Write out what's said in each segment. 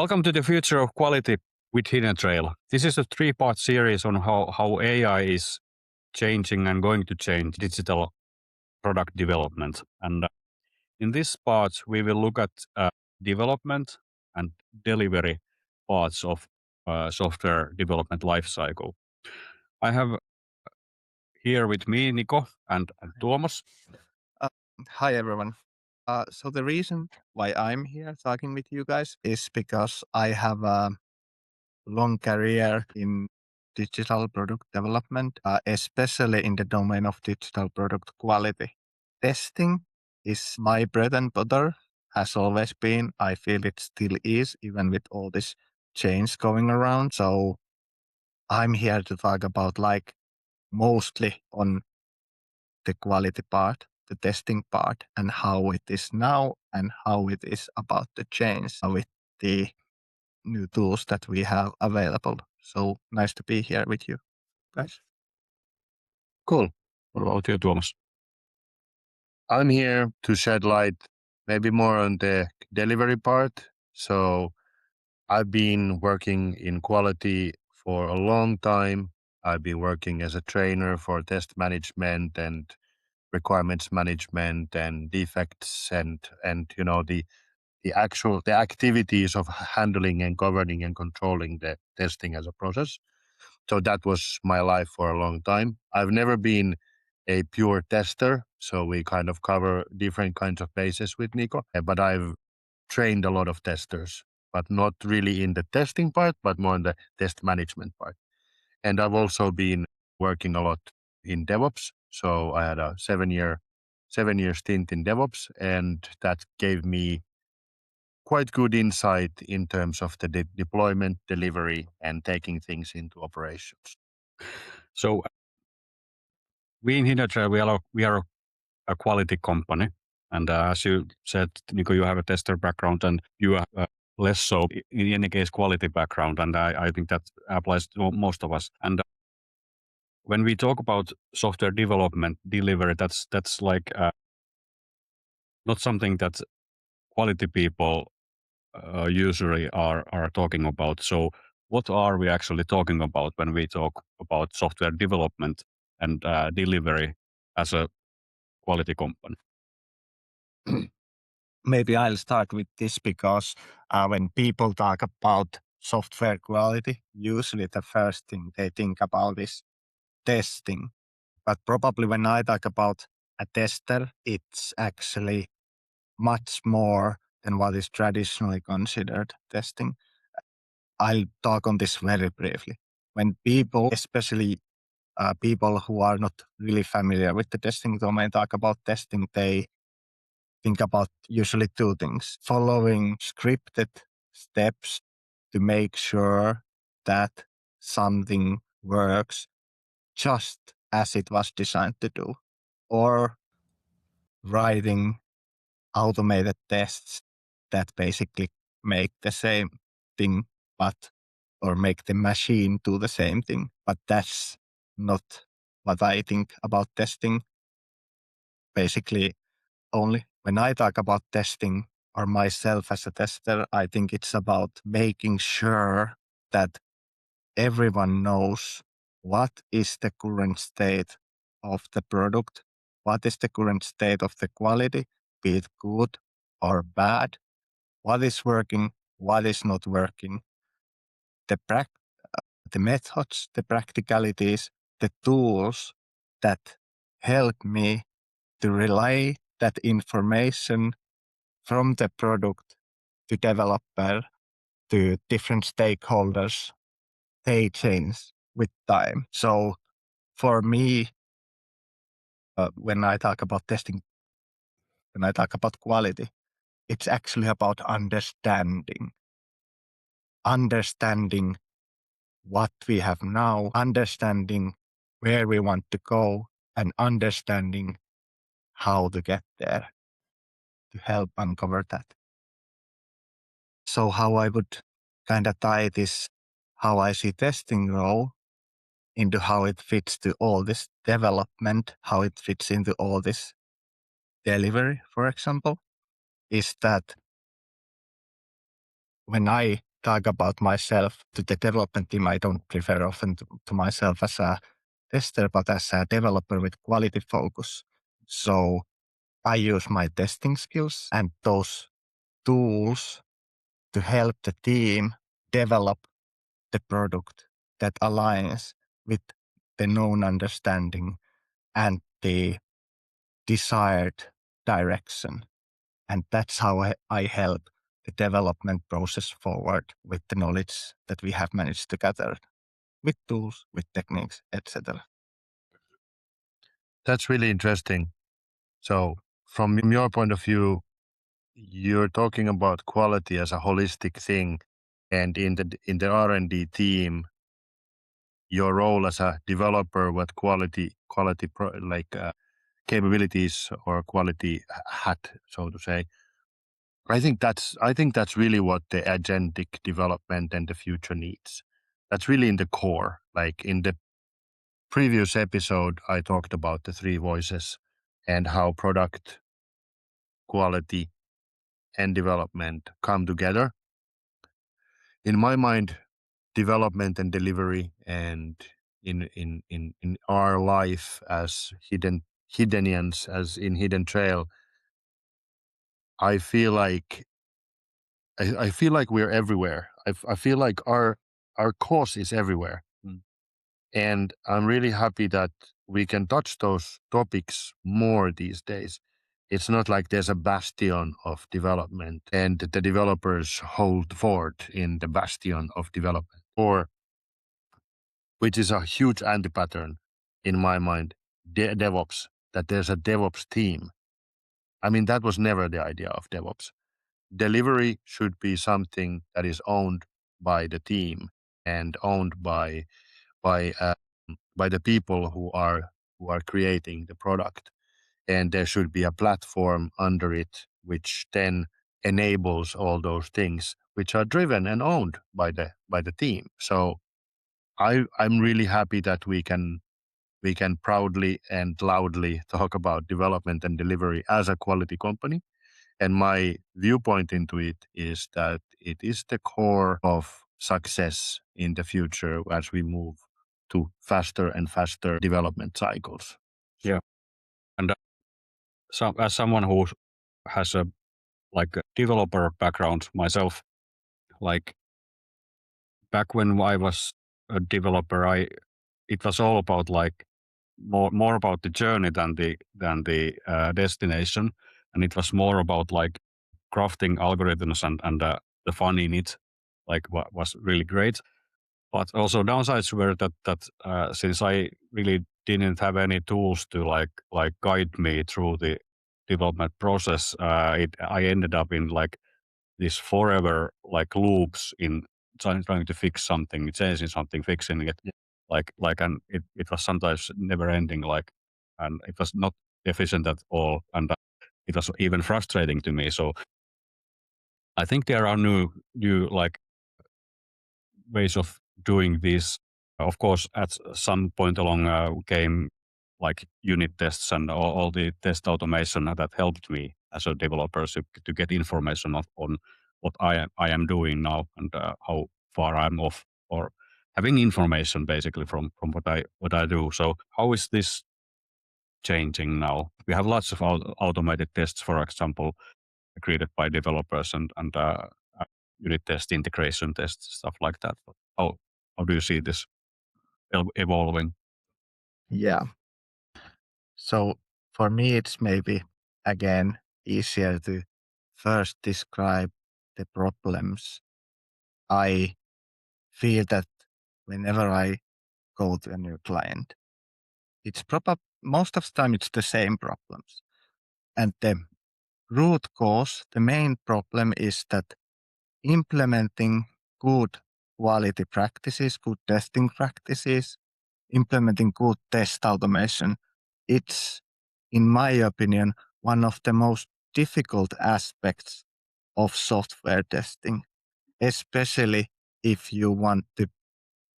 Welcome to the future of quality with Hidden Trail. This is a 3-part series on how AI is changing and going to change digital product development. And in this part, we will look at development and delivery parts of software development lifecycle. I have here with me Niko and Tuomas. Hi, everyone. So the reason why I'm here talking with you guys is because I have a long career in digital product development, especially in the domain of digital product quality. Testing is my bread and butter, has always been. I feel it still is, even with all this change going around. So I'm here to talk about mostly on the quality part, the testing part, and how it is now and how it is about to change with the new tools that we have available. So nice to be here with you guys. Cool. What about you, Tuomas? I'm here to shed light maybe more on the delivery part. So I've been working in quality for a long time. I've been working as a trainer for test management and requirements management and defects and the activities of handling and governing and controlling the testing as a process. So that was my life for a long time. I've never been a pure tester, so we kind of cover different kinds of bases with Niko. But I've trained a lot of testers, but not really in the testing part, but more in the test management part. And I've also been working a lot in DevOps. So I had a 7-year stint in DevOps, and that gave me quite good insight in terms of the deployment, delivery, and taking things into operations. So we in Hidden Trail, we are a quality company. And as you said, Niko, you have a tester background and you have less so, in any case, quality background. And I think that applies to most of us. And when we talk about software development, delivery, that's like not something that quality people usually are talking about. So what are we actually talking about when we talk about software development and delivery as a quality company? Maybe I'll start with this because when people talk about software quality, usually the first thing they think about is testing. But probably when I talk about a tester, it's actually much more than what is traditionally considered testing. I'll talk on this very briefly. When people, especially people who are not really familiar with the testing domain, talk about testing, they think about usually two things: following scripted steps to make sure that something works just as it was designed to do, or writing automated tests that basically make the same thing, or make the machine do the same thing. But that's not what I think about testing. Basically, only when I talk about testing or myself as a tester, I think it's about making sure that everyone knows what is the current state of the product, what is the current state of the quality, be it good or bad, what is working, what is not working, the methods, the practicalities, the tools that help me to relay that information from the product to developer to different stakeholders. They change with time. So for me, when I talk about testing, when I talk about quality, it's actually about understanding what we have now, understanding where we want to go, and understanding how to get there to help uncover that. So how I would kind of tie this, how I see testing role into how it fits to all this development, how it fits into all this delivery, for example, is that when I talk about myself to the development team, I don't refer often to myself as a tester, but as a developer with quality focus. So I use my testing skills and those tools to help the team develop the product that aligns with the known understanding and the desired direction. And that's how I help the development process forward with the knowledge that we have managed to gather with tools, with techniques, etc. That's really interesting. So from your point of view, you're talking about quality as a holistic thing, and in the R&D team, your role as a developer with capabilities or quality hat, so to say. I think that's really what the agentic development and the future needs. That's really in the core. Like in the previous episode, I talked about the three voices and how product, quality, and development come together. In my mind, development and delivery, and in our life as hiddenians, as in Hidden Trail, I feel like we're everywhere. I feel like our cause is everywhere. And I'm really happy that we can touch those topics more these days. It's not like there's a bastion of development and the developers hold fort in the bastion of development, or which is a huge anti-pattern in my mind, DevOps, that there's a DevOps team. I mean, that was never the idea of DevOps. Delivery should be something that is owned by the team and owned by the people who are creating the product, and there should be a platform under it which then enables all those things which are driven and owned by the team. So I'm really happy that we can proudly and loudly talk about development and delivery as a quality company. And my viewpoint into it is that it is the core of success in the future as we move to faster and faster development cycles. Yeah. And as someone who has a developer background myself, like back when I was a developer, it was all about like more about the journey than the destination, and it was more about like crafting algorithms and the fun in it, like what was really great. But also downsides were that since I really didn't have any tools to like guide me through the development process, I ended up in like this forever like loops in trying to fix something, changing something, fixing it, and it was sometimes never ending, and it was not efficient at all, and it was even frustrating to me. So I think there are new like ways of doing this. Of course, at some point along came like unit tests and all the test automation that helped me as a developer to get information on what I am doing now and how far I'm off, or having information basically from what I do. So how is this changing now? We have lots of automated tests, for example, created by developers and unit test, integration tests, stuff like that. How do you see this evolving? Yeah. So for me, it's maybe again easier to first describe the problems. I feel that whenever I go to a new client, it's most of the time it's the same problems. And the root cause, the main problem is that implementing good quality practices, good testing practices, implementing good test automation, it's, in my opinion, one of the most difficult aspects of software testing, especially if you want to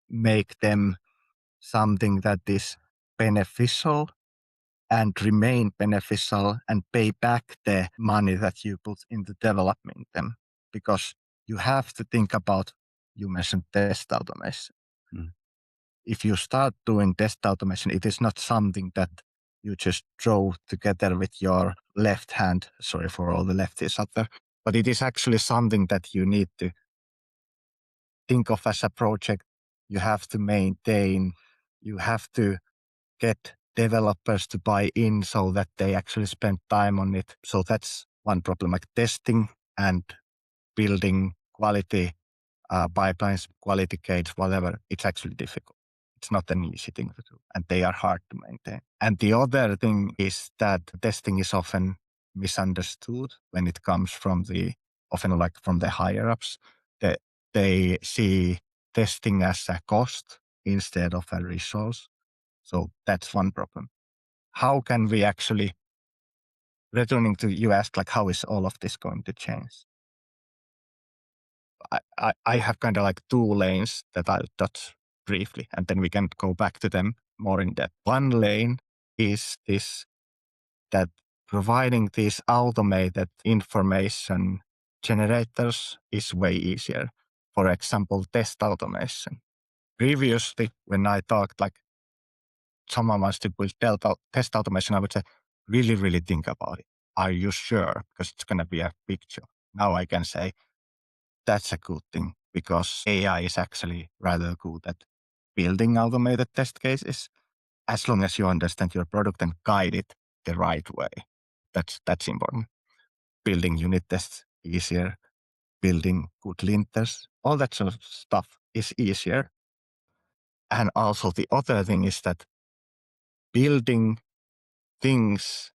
make them something that is beneficial and remain beneficial and pay back the money that you put into developing them. Because you have to think about, you mentioned test automation. Mm. If you start doing test automation, it is not something that you just throw together with your left hand. Sorry for all the lefties out there. But it is actually something that you need to think of as a project. You have to maintain, you have to get developers to buy in so that they actually spend time on it. So that's one problem, like testing and building quality pipelines, quality gates, whatever. It's actually difficult. It's not an easy thing to do, and they are hard to maintain. And the other thing is that testing is often misunderstood when it comes from the higher ups. That they see testing as a cost instead of a resource. So that's one problem. How can we actually, returning to you asked, like, how is all of this going to change? I have kind of like two lanes that I'll touch briefly, and then we can go back to them more in depth. One lane is this, that providing these automated information generators is way easier. For example, test automation. Previously, when I talked like someone wants to build test automation, I would say, really, really think about it. Are you sure? Because it's going to be a big job. Now I can say, that's a good thing, because AI is actually rather good at building automated test cases, as long as you understand your product and guide it the right way. That's important. Building unit tests easier, building good linters, all that sort of stuff is easier. And also the other thing is that building things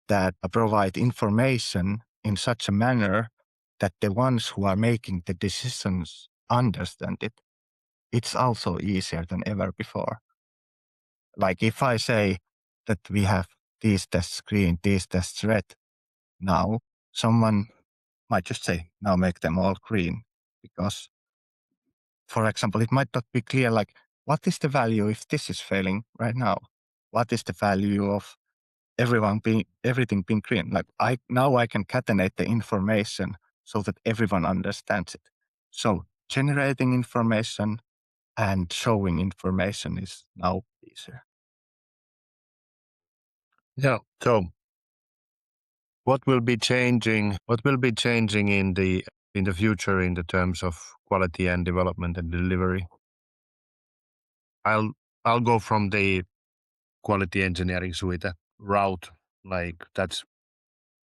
that provide information in such a manner that the ones who are making the decisions understand it, it's also easier than ever before. Like if I say that we have these tests green, these tests red, now someone might just say, now make them all green. Because, for example, it might not be clear, like, what is the value if this is failing right now? What is the value of everything being green? Like now I can catenate the information so that everyone understands it. So generating information and showing information is now easier. Yeah. So what will be changing in the future in the terms of quality and development and delivery? I'll go from the quality engineering suite route. Like that's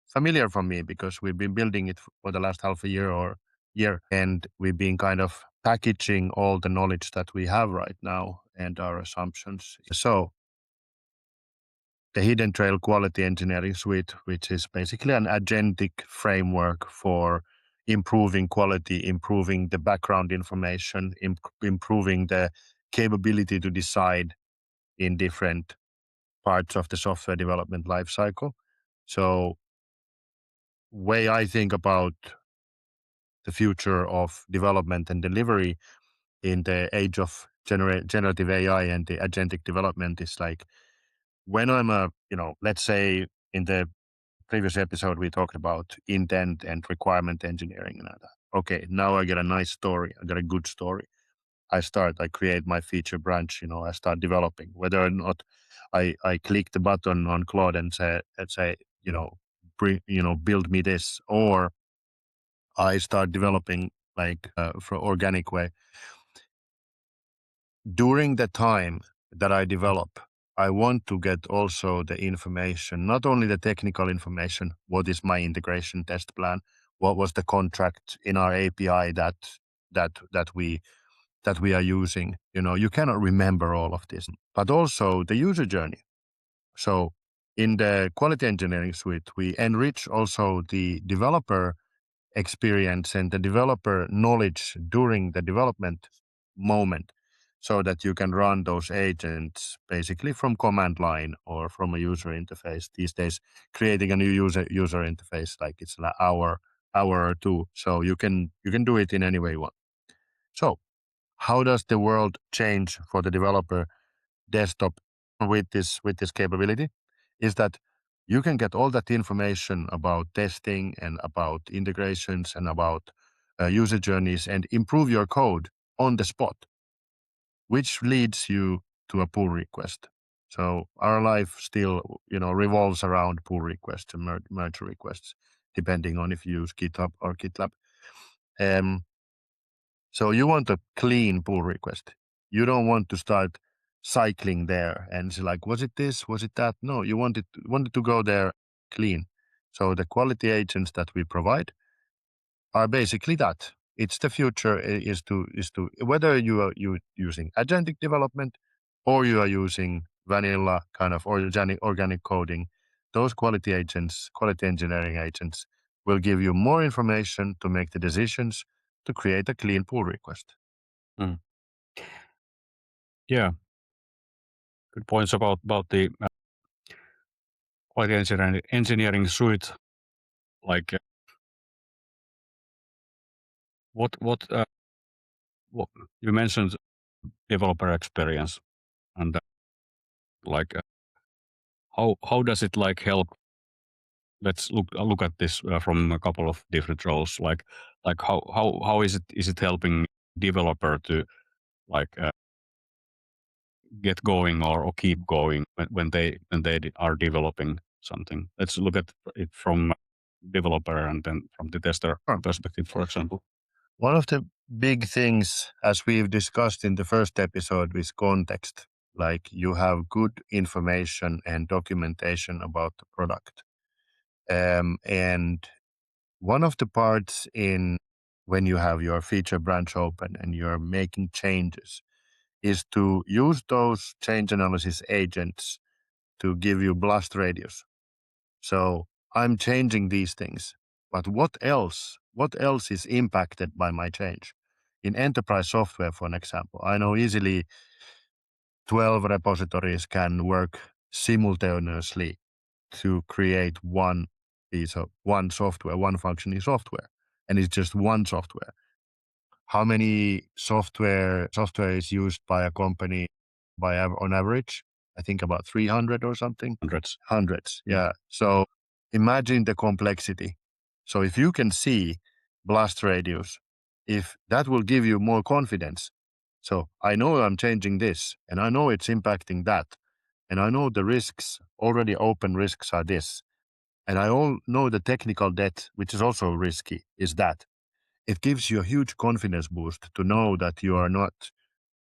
familiar for me because we've been building it for the last half a year or year, and we've been kind of packaging all the knowledge that we have right now and our assumptions. So the Hidden Trail Quality Engineering Suite, which is basically an agentic framework for improving quality, improving the background information, improving the capability to decide in different parts of the software development lifecycle. So way I think about the future of development and delivery in the age of generative AI and the agentic development is like, when I'm let's say in the previous episode, we talked about intent and requirement engineering and all that. Okay, now I get a nice story. I got a good story. I create my feature branch, I start developing. Whether or not I click the button on Claude and say, build me this, or I start developing for organic way. During the time that I develop, I want to get also the information, not only the technical information, what is my integration test plan, what was the contract in our API that we are using. You cannot remember all of this, but also the user journey. So in the quality engineering suite, we enrich also the developer experience and the developer knowledge during the development moment, so that you can run those agents basically from command line or from a user interface. These days, creating a new user interface, like it's an hour or two. So you can do it in any way you want. So how does the world change for the developer desktop with this capability? Is that you can get all that information about testing and about integrations and about user journeys and improve your code on the spot, which leads you to a pull request. So our life still, revolves around pull requests and merge requests, depending on if you use GitHub or GitLab. So you want a clean pull request. You don't want to start cycling there and say like, was it this? Was it that? No, you wanted to go there clean. So the quality agents that we provide are basically that. It's the future is to whether you are using agentic development or you are using vanilla kind of organic coding, those quality agents, quality engineering agents will give you more information to make the decisions to create a clean pull request. Yeah. Good points about the quality engineering suite. Like what you mentioned developer experience, and like how does it like help? Let's look at this from a couple of different roles. Like how is it helping developer to like get going or keep going when they are developing something? Let's look at it from developer and then from the tester perspective, for example. One of the big things, as we've discussed in the first episode, is context. Like you have good information and documentation about the product. And one of the parts in when you have your feature branch open and you're making changes is to use those change analysis agents to give you blast radius. So I'm changing these things, but what else is impacted by my change? In enterprise software, for an example, I know easily 12 repositories can work simultaneously to create one piece of one functioning software, and it's just one software. How many software is used by a company on average? I think about 300 or something. Hundreds, yeah. So imagine the complexity. So if you can see blast radius, if that will give you more confidence. So I know I'm changing this, and I know it's impacting that, and I know the risks, already open risks are this, and I all know the technical debt, which is also risky, is that. It gives you a huge confidence boost to know that you are not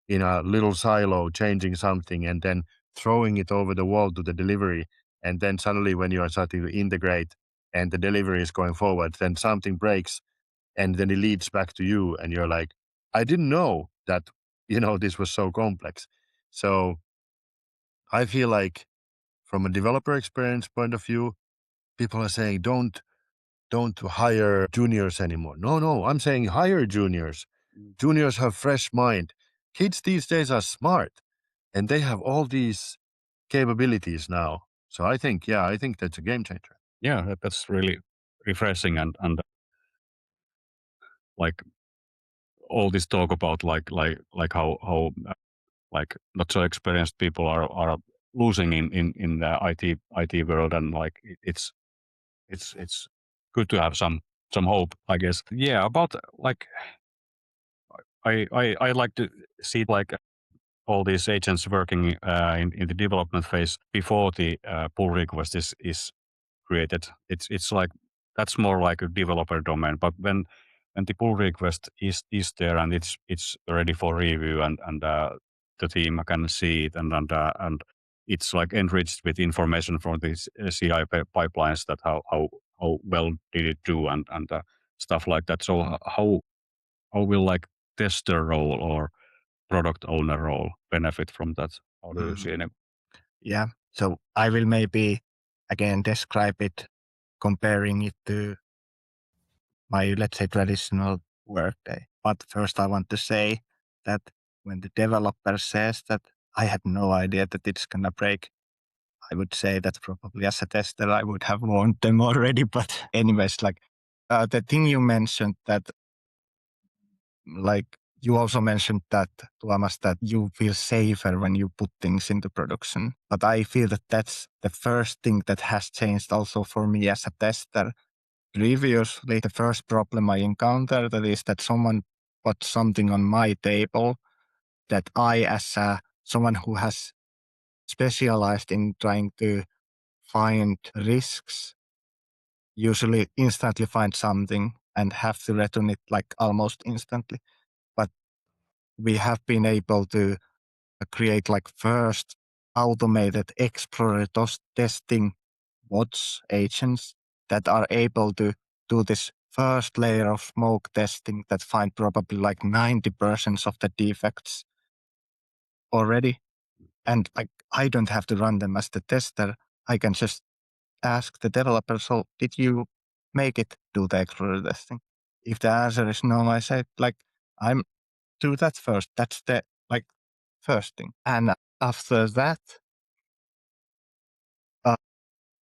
in a little silo changing something and then throwing it over the wall to the delivery. And then suddenly when you are starting to integrate and the delivery is going forward, then something breaks and then it leads back to you. And you're like, I didn't know that, this was so complex. So I feel like from a developer experience point of view, people are saying, don't hire juniors anymore. No, I'm saying hire juniors. Juniors have fresh mind. Kids these days are smart and they have all these capabilities now. So I think that's a game changer. Yeah, that's really refreshing and like all this talk about like how like not so experienced people are losing in the IT world, and like it's good to have some hope, I guess. Yeah, about like I like to see like all these agents working in the development phase before the pull request is created. It's like that's more like a developer domain. But when the pull request is there and it's ready for review and the team can see it and it's like enriched with information from these CI pipelines that how well did it do and stuff like that. So how will like tester role or product owner role benefit from that? How do you see it? Yeah. So I will maybe again describe it, comparing it to my, let's say, traditional workday. But first I want to say that when the developer says that I had no idea that it's going to break, I would say that probably as a tester, I would have warned them already. But anyways, like the thing you mentioned that, like you also mentioned that, Tuomas, that you feel safer when you put things into production. But I feel that that's the first thing that has changed also for me as a tester. previously, the first problem I encountered is that someone put something on my table that I, as someone who has specialized in trying to find risks, usually instantly find something and have to return it like almost instantly. But we have been able to create like first automated exploratory testing bots, agents that are able to do this first layer of smoke testing that find probably like 90% of the defects already. And like I don't have to run them as the tester. I can just ask the developer, so did you make it do the exploratory testing? If the answer is no, I say like I'm do that first. That's the like first thing. And after that,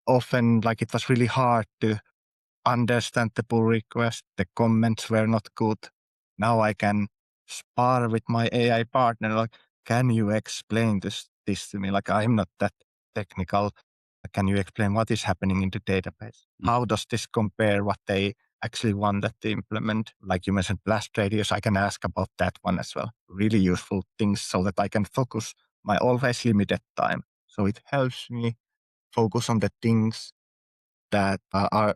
often like it was really hard to understand the pull request. The comments were not good. Now I can spar with my AI partner. Like, can you explain this to me? Like, I'm not that technical. Can you explain what is happening in the database? How does this compare what they actually wanted to implement? Like you mentioned, blast radius, I can ask about that one as well. Really useful things so that I can focus my always limited time. So it helps me focus on the things that are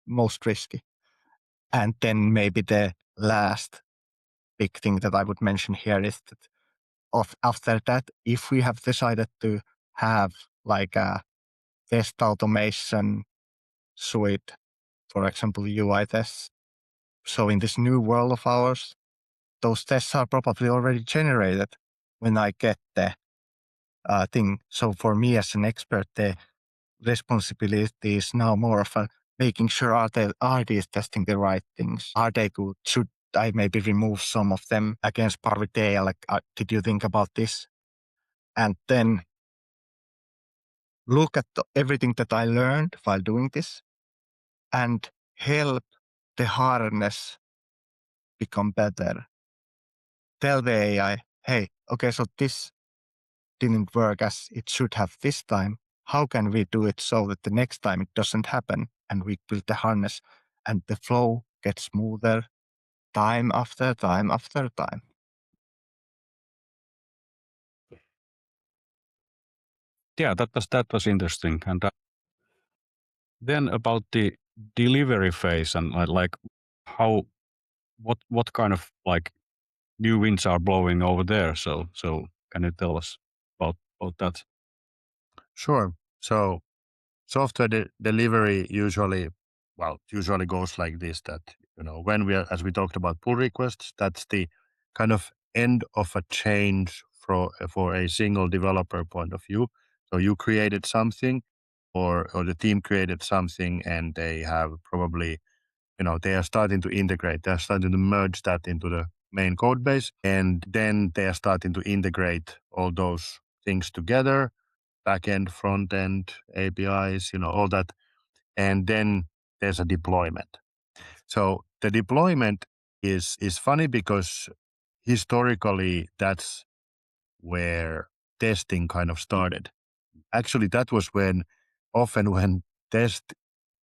most risky. And then maybe the last big thing that I would mention here is that after that, if we have decided to have like a test automation suite, for example, UI tests. So in this new world of ours, those tests are probably already generated when I get the thing. So for me as an expert, the responsibility is now more of making sure are these testing the right things? Are they good? Should I maybe remove some of them against par with data? Like, did you think about this? And then look at everything that I learned while doing this and help the harness become better. Tell the AI, hey, okay, so this didn't work as it should have this time. How can we do it so that the next time it doesn't happen and we build the harness and the flow gets smoother time after time after time? Yeah, that was interesting. And then about the delivery phase and like how what kind of like new winds are blowing over there. So can you tell us about that? Sure. So software delivery usually goes like this, that when as we talked about pull requests, that's the kind of end of a change for a single developer point of view. So you created something, or the team created something, and they have probably they are starting to integrate, they're starting to merge that into the main code base, and then they are starting to integrate all those things together, backend, front end, APIs, all that. And then there's a deployment. So the deployment is funny because historically that's where testing kind of started. Actually, that was often when test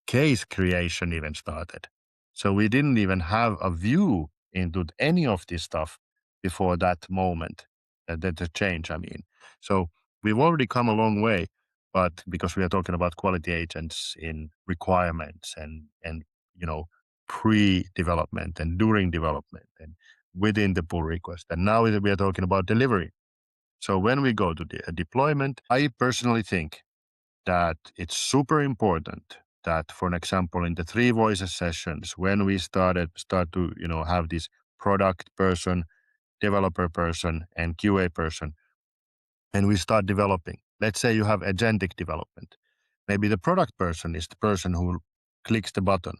case creation even started. So we didn't even have a view into any of this stuff before that moment, the change, I mean. So we've already come a long way, but because we are talking about quality agents in requirements and pre-development and during development and within the pull request. And now we are talking about delivery. So when we go to the deployment, I personally think that it's super important that, for an example, in the 3 voices sessions, when we start to have this product person, developer person, and QA person, and we start developing. Let's say you have agentic development. Maybe the product person is the person who clicks the button,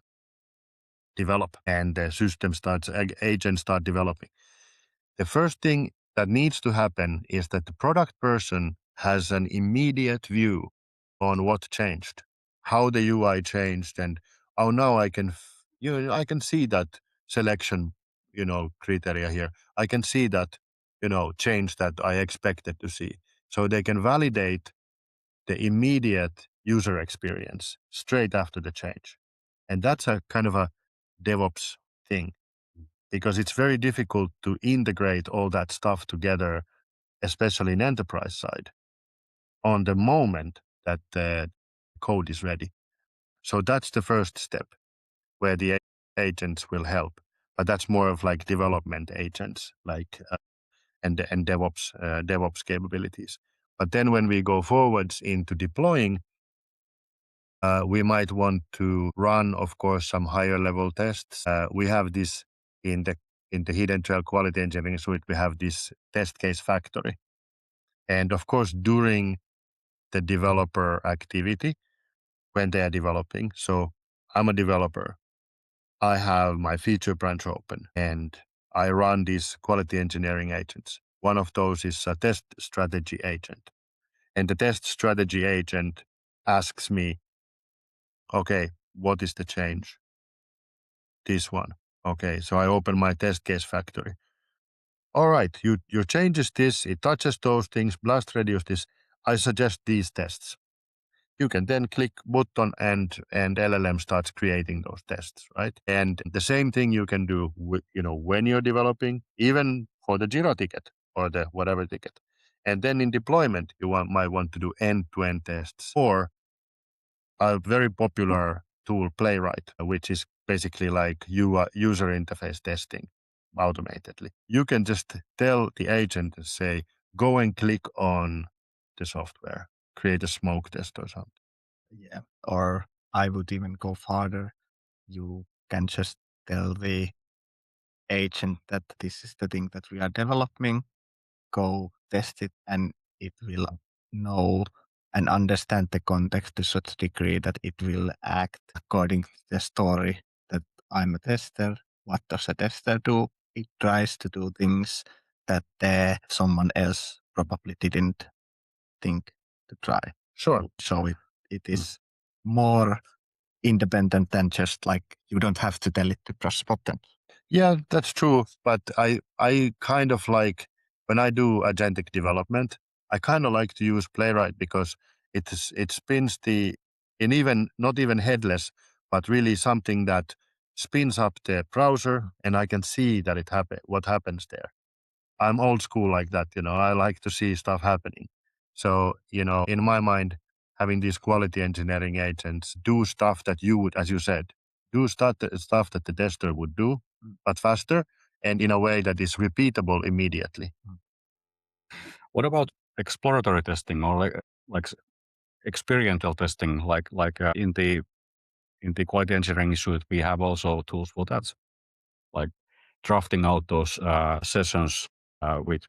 develop, and the system agents start developing. The first thing that needs to happen is that the product person has an immediate view on what changed, how the UI changed, and now I can see that selection criteria here. I can see that change that I expected to see. So they can validate the immediate user experience straight after the change. And that's a kind of a DevOps thing, because it's very difficult to integrate all that stuff together, especially in enterprise side, on the moment that the code is ready. So that's the first step where the agents will help. But that's more of like development agents, like and DevOps capabilities. But then when we go forwards into deploying, we might want to run, of course, some higher level tests. We have this in the Hidden Trail Quality Engineering Suite. We have this test case factory, and of course, during the developer activity, when they are developing. So I'm a developer. I have my feature branch open, and I run these quality engineering agents. One of those is a test strategy agent, and the test strategy agent asks me, okay, what is the change? This one. Okay, so I open my test case factory. All right, your change is this, it touches those things, blast radius this. I suggest these tests. You can then click button and LLM starts creating those tests, right? And the same thing you can do when you're developing, even for the Jira ticket or the whatever ticket. And then in deployment, you might want to do end-to-end tests, or a very popular tool, Playwright, which is basically like user interface testing automatically. You can just tell the agent to say, go and click on the software, create a smoke test or something. Yeah. Or I would even go farther. You can just tell the agent that this is the thing that we are developing, go test it, and it will know and understand the context to such a degree that it will act according to the story that I'm a tester. What does a tester do? It tries to do things that someone else probably didn't think to try. Sure. So it is more independent than just like you don't have to tell it to press button. Yeah, that's true. But I kind of like, when I do agentic development, I kind of like to use Playwright because it spins not even headless, but really something that spins up the browser, and I can see that what happens there. I'm old school like that, I like to see stuff happening. So, in my mind, having these quality engineering agents do stuff that you would, as you said, do stuff that the tester would do, but faster and in a way that is repeatable immediately. What about exploratory testing or like experiential testing? Like in the quality engineering suite, we have also tools for that, like drafting out those sessions with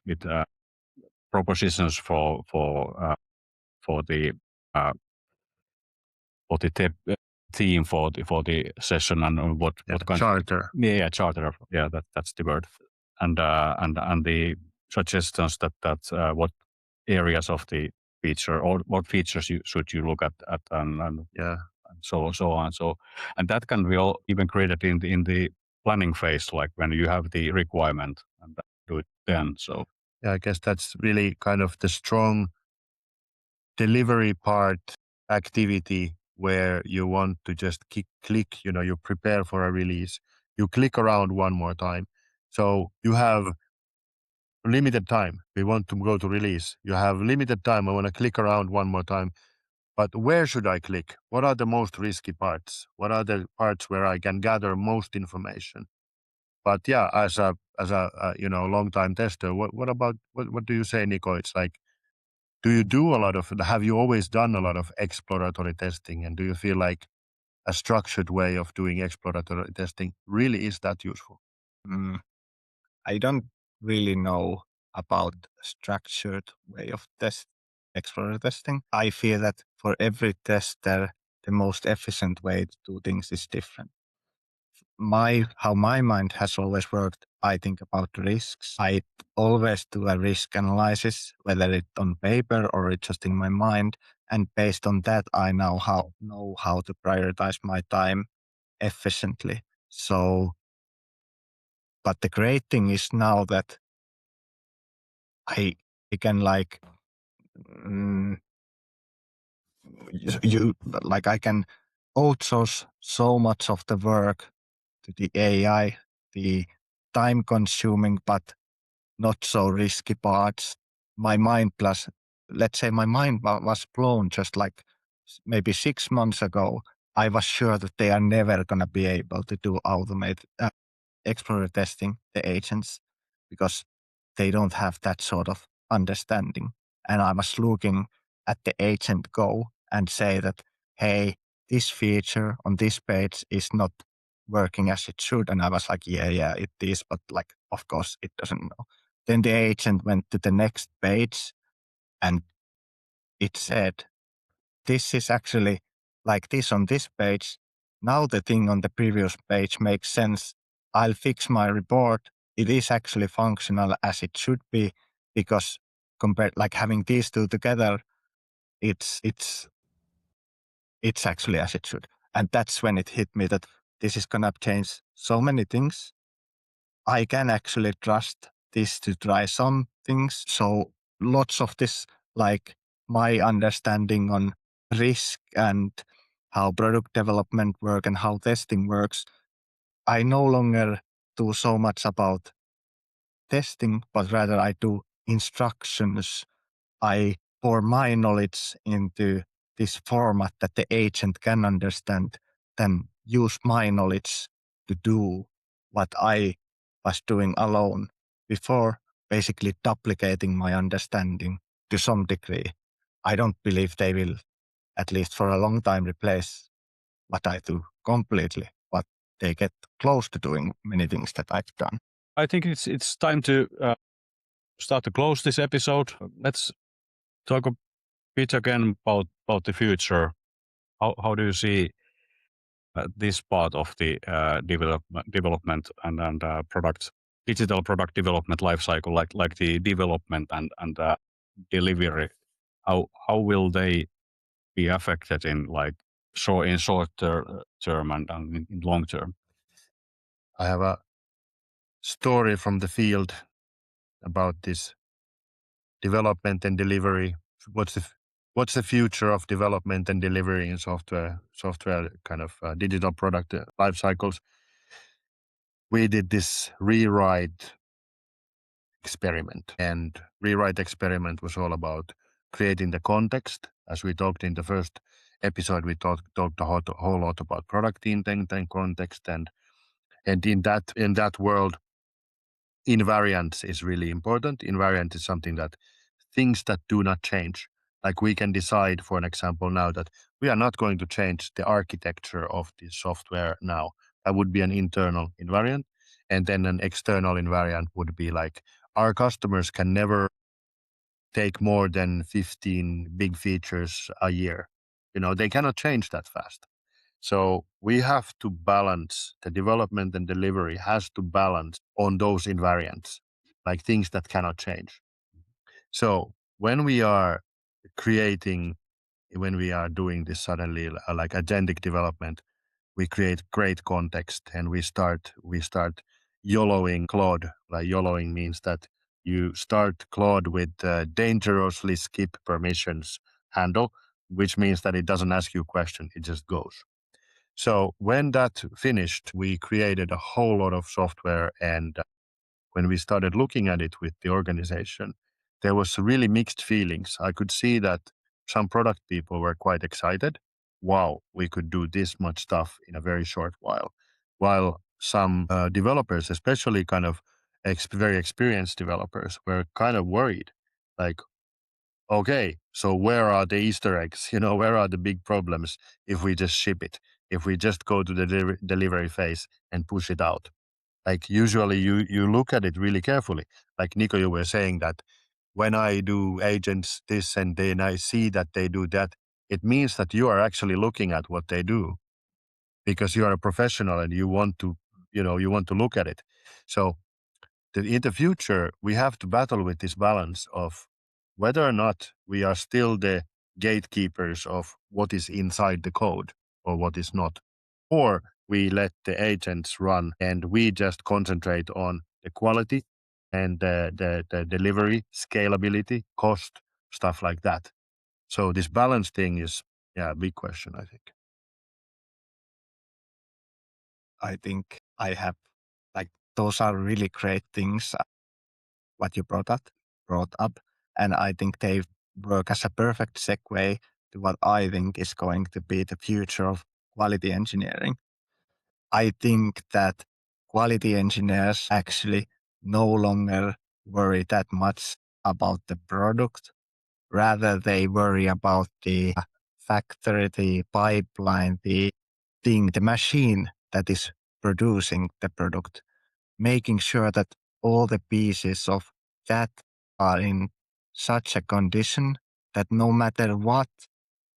propositions for the uh, theme for the session and what kind charter. Charter. Yeah, that's the word. And the suggestions that what areas of the feature or what features should you look at and Yeah. and so on. So, and that can be all even created in the planning phase, like when you have the requirement and do it then. So Yeah, I guess that's really kind of the strong delivery part activity where you want to just click, you prepare for a release, you click around one more time. So you have limited time. We want to go to release. You have limited time. I want to click around one more time. But where should I click? What are the most risky parts? What are the parts where I can gather most information? But yeah, as a long time tester, what do you say, Niko? It's like, have you always done a lot of exploratory testing, and do you feel like a structured way of doing exploratory testing really is that useful? I don't really know about structured way of exploratory testing. I feel that for every tester, the most efficient way to do things is different. How my mind has always worked, I think about risks. I always do a risk analysis, whether it's on paper or it's just in my mind. And based on that, I now know how to prioritize my time efficiently. So, but the great thing is now that I can like I can outsource so much of the work to the AI, the time consuming but not so risky parts. My mind was blown just like maybe 6 months ago. I was sure that they are never going to be able to do automate exploratory testing the agents because they don't have that sort of understanding. And I was looking at the agent go and say that, hey, this feature on this page is not working as it should. And I was like, yeah, it is. But like, of course, it doesn't know. Then the agent went to the next page and it said, this is actually like this on this page. Now the thing on the previous page makes sense. I'll fix my report. It is actually functional as it should be because compared like having these two together, it's actually as it should. And that's when it hit me that this is gonna change so many things. I can actually trust this to try some things. So lots of this, like my understanding on risk and how product development work and how testing works, I no longer do so much about testing, but rather I do instructions. I pour my knowledge into this format that the agent can understand, then use my knowledge to do what I was doing alone before, basically duplicating my understanding to some degree. I don't believe they will, at least for a long time, replace what I do completely, but they get close to doing many things that I've done. I think it's time to start to close this episode. Let's talk a bit again about the future. How do you see this part of the development and digital product development lifecycle, like the development and delivery? How will they be affected in short term and in long term? I have a story from the field about this development and delivery. What's the future of development and delivery in software kind of digital product life cycles? We did this rewrite experiment, and rewrite experiment was all about creating the context. As we talked in the first episode, we talked a whole lot about product intent and context, and in that world, invariance is really important. Invariant is something that things that do not change. Like we can decide, for an example, now that we are not going to change the architecture of the software now. That would be an internal invariant. And then an external invariant would be like our customers can never take more than 15 big features a year. They cannot change that fast. So we have to balance the development and delivery has to balance on those invariants, like things that cannot change. So when we are doing this suddenly like agentic development, we create great context and we start YOLOing Claude. Like YOLOing means that you start Claude with dangerously skip permissions handle, which means that it doesn't ask you a question, it just goes. So when that finished, we created a whole lot of software, and when we started looking at it with the organization, there was really mixed feelings. I could see that some product people were quite excited. Wow, we could do this much stuff in a very short while some developers, especially kind of very experienced developers, were kind of worried. Like, okay, so where are the Easter eggs? Where are the big problems if we just ship it? If we just go to the delivery phase and push it out? Like usually you look at it really carefully. Like Niko, you were saying that when I do agents this and then I see that they do that, it means that you are actually looking at what they do because you are a professional and you want to look at it. So in the future, we have to battle with this balance of whether or not we are still the gatekeepers of what is inside the code or what is not, or we let the agents run and we just concentrate on the quality and the delivery, scalability, cost, stuff like that. So this balance thing is a big question, I think. I think I have those are really great things what you brought up. And I think they work as a perfect segue to what I think is going to be the future of quality engineering. I think that quality engineers actually no longer worry that much about the product. Rather, they worry about the factory, the pipeline, the machine that is producing the product, making sure that all the pieces of that are in such a condition that no matter what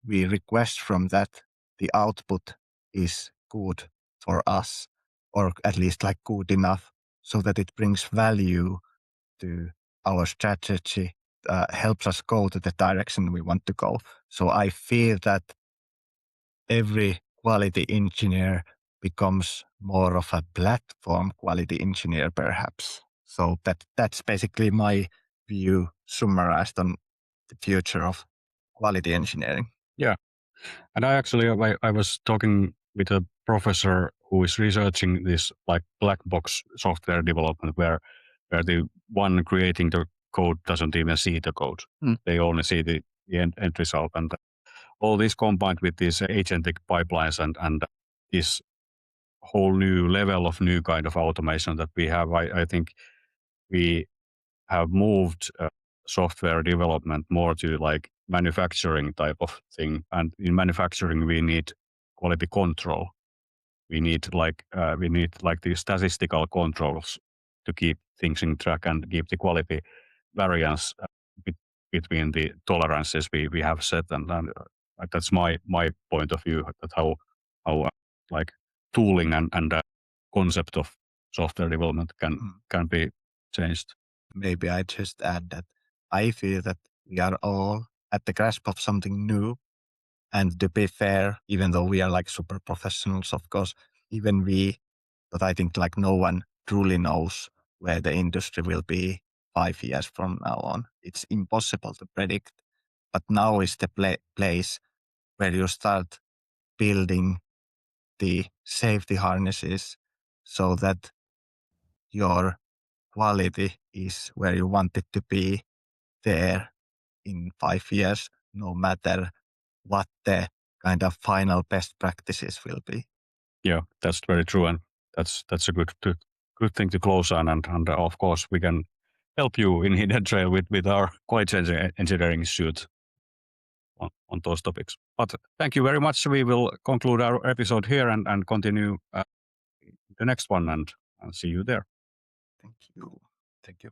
we request from that, the output is good for us, or at least good enough so that it brings value to our strategy, helps us go to the direction we want to go. So I feel that every quality engineer becomes more of a platform quality engineer, perhaps. So that's basically my view summarized on the future of quality engineering. Yeah. And I was talking with a professor who is researching this black box software development where the one creating the code doesn't even see the code. They only see the end result. And all this combined with these agentic pipelines and this whole new level of new kind of automation that we have, I think we have moved software development more to manufacturing type of thing. And in manufacturing, we need quality control. We need the statistical controls to keep things in track and keep the quality variance between the tolerances we have set. And that's my point of view, that how tooling and concept of software development can be changed. Maybe I just add that I feel that we are all at the grasp of something new. And to be fair, even though we are super professionals, of course, even we, but I think no one truly knows where the industry will be 5 years from now on. It's impossible to predict. But now is the place where you start building the safety harnesses so that your quality is where you want it to be there in 5 years, no matter what the kind of final best practices will be. Yeah, that's very true, and that's a good thing to close on. And of course, we can help you in Hidden Trail with our quality engineering suite on those topics. But thank you very much. We will conclude our episode here and continue the next one, and see you there. Thank you. Thank you.